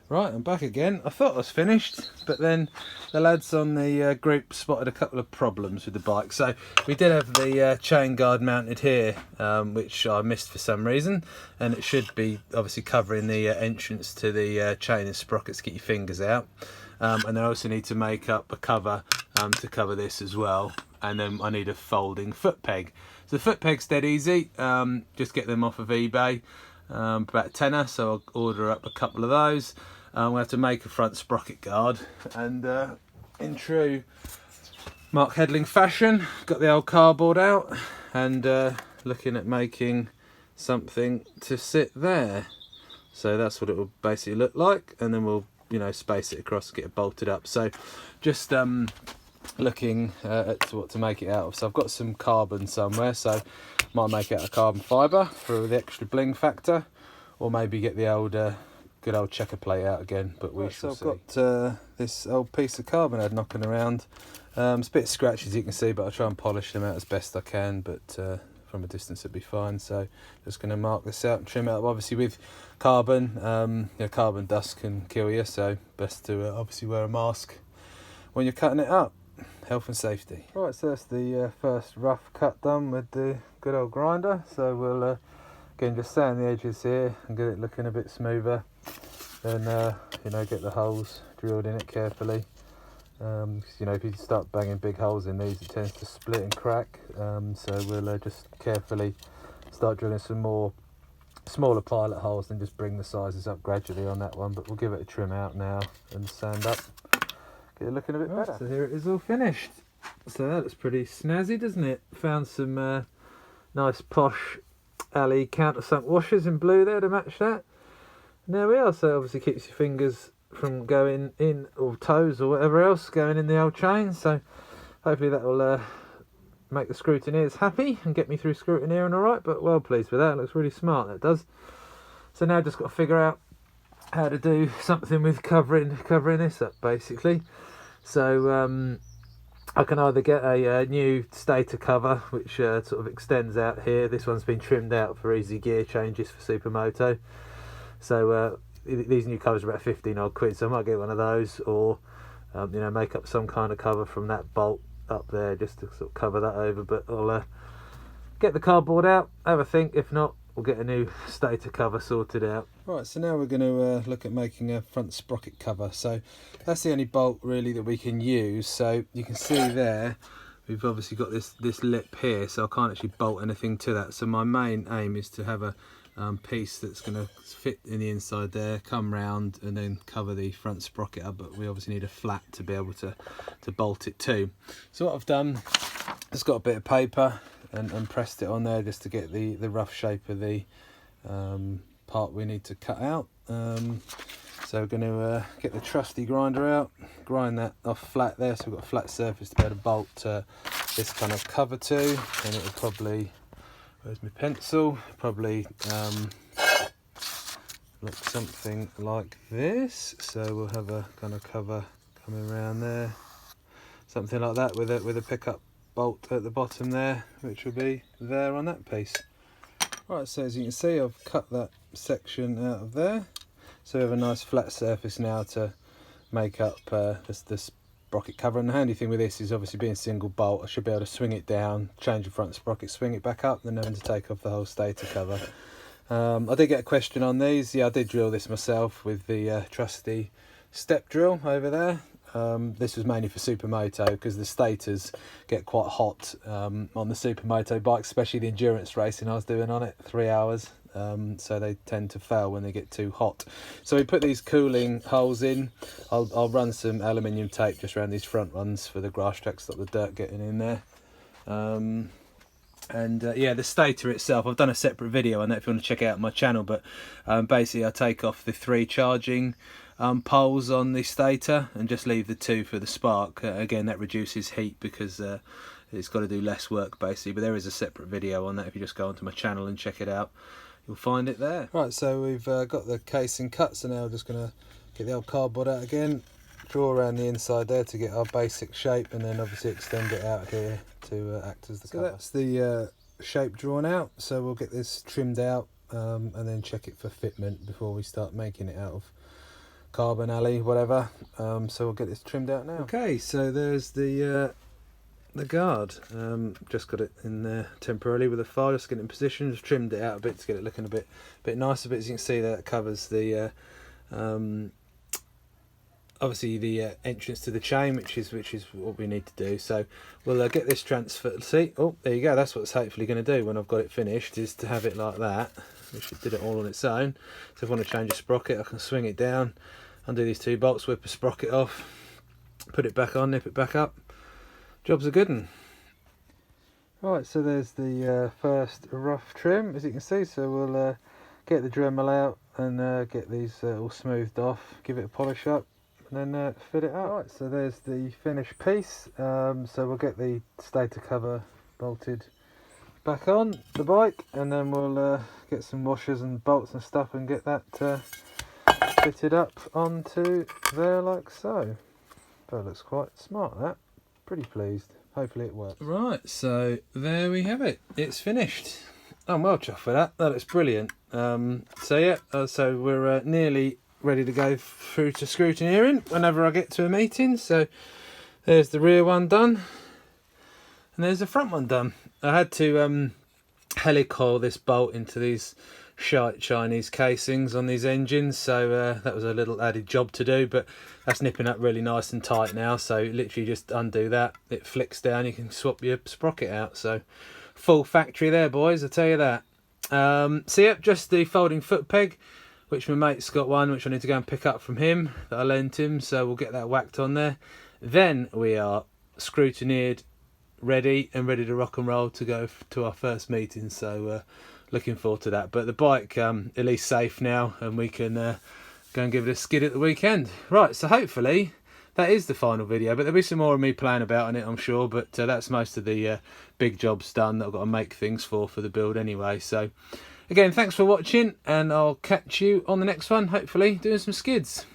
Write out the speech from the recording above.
Right, I'm back again. I thought I was finished, but then the lads on the group spotted a couple of problems with the bike. So we did have the chain guard mounted here, which I missed for some reason, and it should be obviously covering the entrance to the chain and sprockets to get your fingers out. And I also need to make up a cover to cover this as well, and then I need a folding foot peg. So the foot peg's dead easy, just get them off of eBay, about a tenner, so I'll order up a couple of those. We'll have to make a front sprocket guard, and in true Mark Hedling fashion, got the old cardboard out and looking at making something to sit there. So that's what it will basically look like, and then we'll, you know, space it across, get it bolted up. So just looking at what to make it out of. So I've got some carbon somewhere, so might make it out of carbon fibre for the extra bling factor, or maybe get the old good old checker plate out again, but we shall see. I've got this old piece of carbon I'd knocking around. It's a bit scratchy as you can see, but I'll try and polish them out as best I can, but from a distance it'll be fine. So just going to mark this out and trim it up. Obviously with carbon, carbon dust can kill you, so best to obviously wear a mask when you're cutting it up. Health and safety. Right, so that's the first rough cut done with the good old grinder. So we'll again just sand the edges here and get it looking a bit smoother. Then you know, get the holes drilled in it carefully. You know, if you start banging big holes in these, it tends to split and crack. So we'll just carefully start drilling some more smaller pilot holes and just bring the sizes up gradually on that one. But we'll give it a trim out now and sand up. Get it looking a bit better. So here it is all finished. So that looks pretty snazzy, doesn't it? Found some nice posh alley countersunk washers in blue there to match that. And there we are. So it obviously keeps your fingers from going in, or toes or whatever else going in the old chain. So hopefully that will make the scrutineers happy and get me through scrutineering all right. But well pleased with that. It looks really smart, that does. So now I've just got to figure out how to do something with covering this up basically. So I can either get a new stator cover which sort of extends out here. This one's been trimmed out for easy gear changes for Supermoto. So these new covers are about 15 odd quid, so I might get one of those, or you know, make up some kind of cover from that bolt up there just to sort of cover that over. But I'll get the cardboard out, have a think. If not, we'll get a new stator cover sorted out. Right, so now we're going to look at making a front sprocket cover. So that's the only bolt really that we can use. So you can see there, we've obviously got this lip here, so I can't actually bolt anything to that. So my main aim is to have a piece that's going to fit in the inside there, come round and then cover the front sprocket up, but we obviously need a flat to be able to bolt it to. So what I've done, just got a bit of paper and pressed it on there just to get the rough shape of the part we need to cut out. So we're going to get the trusty grinder out, grind that off flat there, so we've got a flat surface to be able to bolt this kind of cover to, and it will probably, where's my pencil, probably look something like this. So we'll have a kind of cover coming around there, something like that, with a pickup bolt at the bottom there, which will be there on that piece. Right, so as you can see, I've cut that section out of there, so we have a nice flat surface now to make up this sprocket cover. And the handy thing with this is obviously being single bolt, I should be able to swing it down, change the front sprocket, swing it back up, then having to take off the whole stator cover. I did get a question on these. Yeah, I did drill this myself with the trusty step drill over there. This was mainly for Supermoto because the stators get quite hot on the Supermoto bike, especially the endurance racing I was doing on it, 3 hours. So they tend to fail when they get too hot. So we put these cooling holes in. I'll run some aluminium tape just around these front ones for the Grasstrack, stop the dirt getting in there. Yeah, the stator itself, I've done a separate video on that if you want to check it out on my channel, but basically I take off the 3 charging poles on the stator and just leave the 2 for the spark. Again, that reduces heat because it's got to do less work basically, but there is a separate video on that. If you just go onto my channel and check it out, you'll find it there. Right, so we've got the casing cut, so now we're just going to get the old cardboard out again, draw around the inside there to get our basic shape, and then obviously extend it out here to act as the cover. That's the shape drawn out, so we'll get this trimmed out and then check it for fitment before we start making it out of carbon alley, whatever. So we'll get this trimmed out now. Okay, so there's the guard. Just got it in there temporarily with a file, just getting it in position. Just trimmed it out a bit to get it looking a bit nicer. But as you can see, that covers the obviously the entrance to the chain, which is what we need to do. So we'll get this transferred. See, oh, there you go. That's what it's hopefully going to do when I've got it finished, is to have it like that, which it did it all on its own. So if I want to change a sprocket, I can swing it down, undo these two bolts, whip a sprocket off, put it back on, nip it back up. Job's a good one. Right, so there's the first rough trim, as you can see. So we'll get the Dremel out and get these all smoothed off, give it a polish up, and then fit it out. Right, so there's the finished piece. So we'll get the stator cover bolted back on the bike, and then we'll get some washers and bolts and stuff and get that fitted up onto there like so. That looks quite smart, that. Pretty pleased. Hopefully it works. Right, so there we have it. It's finished. I'm well chuffed with that. That looks brilliant. So yeah, so we're nearly ready to go through to scrutineering whenever I get to a meeting. So there's the rear one done, and there's the front one done. I had to helicoil this bolt into these shite Chinese casings on these engines, so that was a little added job to do, but that's nipping up really nice and tight now. So literally just undo that, it flicks down, you can swap your sprocket out. So full factory there, boys, I tell you that. So yeah, just the folding foot peg, which my mate's got one, which I need to go and pick up from him, that I lent him, so we'll get that whacked on there. Then we are scrutineered, ready to rock and roll to go to our first meeting. So looking forward to that. But the bike at least safe now, and we can go and give it a skid at the weekend. Right, so hopefully that is the final video, but there'll be some more of me playing about on it, I'm sure. But that's most of the big jobs done that I've got to make things for the build anyway. So again, thanks for watching, and I'll catch you on the next one, hopefully doing some skids.